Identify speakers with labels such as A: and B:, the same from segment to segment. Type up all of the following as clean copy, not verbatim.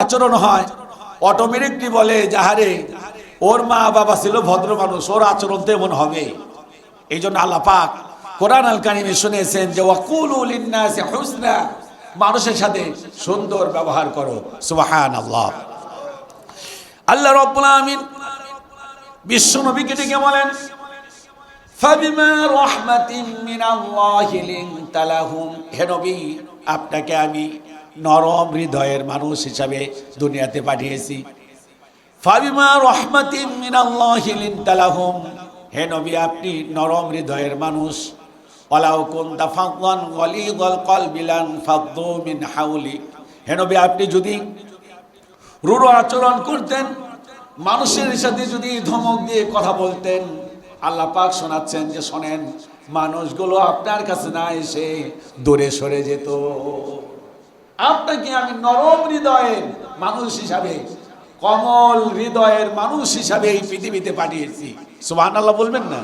A: আচরণ হয় অটোমেটিকলি বলে যাহারে ওর মা বাবা ছিল ভদ্র মানুষ, ওর আচরণ তো এমন হবে। এই জন্য আল্লাহ পাক কোরআন আল কারিমে শুনেছেন যে ওয়াকুলু লিন্নাসি হুসনা, মানুষের সাথে সুন্দর ব্যবহার করো। সুবহানাল্লাহ। আল্লাহ রাব্বুল আলামিন বিশ্ব নবীকে ডেকে বলেন ফাবিমা রাহমাতিন মিনাল্লাহি লিনতা লাহুম, হে নবী আপনাকে আমি নরম হৃদয়ের মানুষ হিসাবে দুনিয়াতে পাঠিয়েছি। ফাবিমা রাহমাতিন মিনাল্লাহি লিনতা লাহুম, হে নবী আপনি নরম হৃদয়ের মানুষ। ওয়ালাউ কুনতা ফাদদান গালিযাল কলবি লান ফাদ্দু মিন হাওলি, হে নবী আপনি যদি রূঢ় আচরণ করতেন, মানুষের সাথে যদি ধমক দিয়ে কথা বলতেন, আল্লাহ পাক শোনাচ্ছেন যে শোনেন, মানুষগুলো আপনার কাছে না এসে দূরে সরে যেত। আপনাকে আমি নরম হৃদয়ের মানুষ হিসাবে, কমল হৃদয়ের মানুষ হিসাবে এই পৃথিবীতে পাঠিয়েছি। সুবহানাল্লাহ বলবেন না?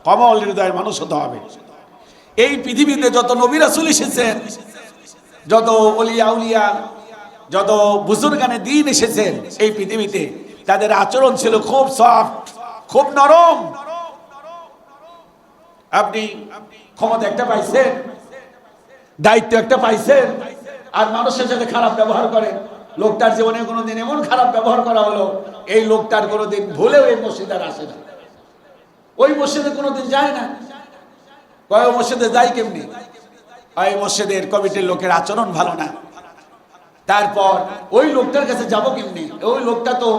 A: কমল হৃদয়ের মানুষ হতে হবে। এই পৃথিবীতে যত নবী রাসূল এসেছেন, যত ওলিয়া উলিয়া, যত বুজুর্গানে দ্বীন এসেছেন এই পৃথিবীতে, তাদের আচরণ ছিল খুব সফট, খুব নরম। আপনি ক্ষমতা একটা পাইছেন, দায়িত্ব একটা পাইছেন, আর মানুষের সাথে খারাপ ব্যবহার করেন। লোকটার জীবনে কোনোদিন এমন খারাপ ব্যবহার করা হলো, এই লোকটার কোনোদিন ভুলেও এই মসজিদে আসে না, ওই মসজিদে কোনোদিন যায় না। কয় মসজিদে যাই কেমনি? ওই মসজিদের কমিটির লোকের আচরণ ভালো না, তারপর ওই লোকটার কাছে যাবো কেমনি? ওই লোকটা তো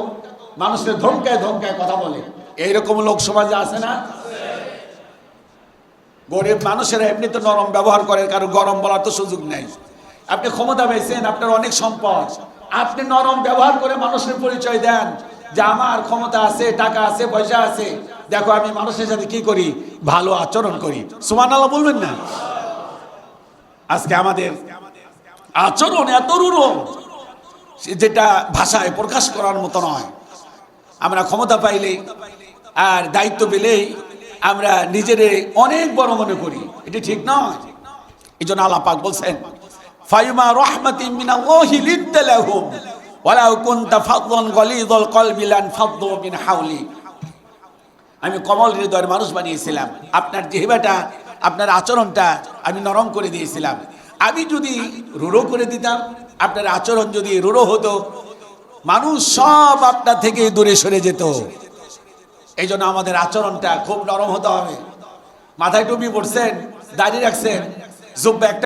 A: মানুষের ধমকায় ধমকায় কথা বলে। এইরকম লোক সমাজে আছে না? গরিব মানুষেরা এমনি তো নরম ব্যবহার করে, কারণ গরম বলার তো সুযোগ নেই। আপনি ক্ষমতা পেয়েছেন, আপনার অনেক সম্পদ, আপনি নরম ব্যবহার করে মানুষের পরিচয় দেন যে আমার ক্ষমতা আছে, টাকা আছে, পয়সা আছে, দেখো আমি মানুষের সাথে কি করি, ভালো আচরণ করি। সুবহানাল্লাহ বলবেন না? আজকে আমাদের আচরণ এত রূঢ় যেটা ভাষায় প্রকাশ করার মতো নয়। আমরা ক্ষমতা পাইলেই আর দায়িত্ব পেলেই আমরা নিজেরে অনেক বড় মনে করি, এটা ঠিক নয়। এই জন্য আল্লাহ পাক বলছেন ফাইমা রাহমাতিন মিনাল্লাহি লিনতা লাহুম ওয়ালাউ কুনতা ফাদদান গালিযাল কলবি লান ফাদ্দু মিন হাওলি, আমি কমল হৃদয়ের মানুষ বানিয়েছিলাম, আপনার জিহ্বাটা, আপনার আচরণটা আমি নরম করে দিয়েছিলাম। আমি যদি রূঢ় করে দিতাম, আপনার আচরণ যদি রূঢ় হতো, মানুষ সব আপনার থেকে দূরে সরে যেত। এই জন্য আমাদের আচরণটা খুব নরম হতে হবে। মাথায় টুপি পরছেন, দাড়ি রাখছেন, জুব্বা একটা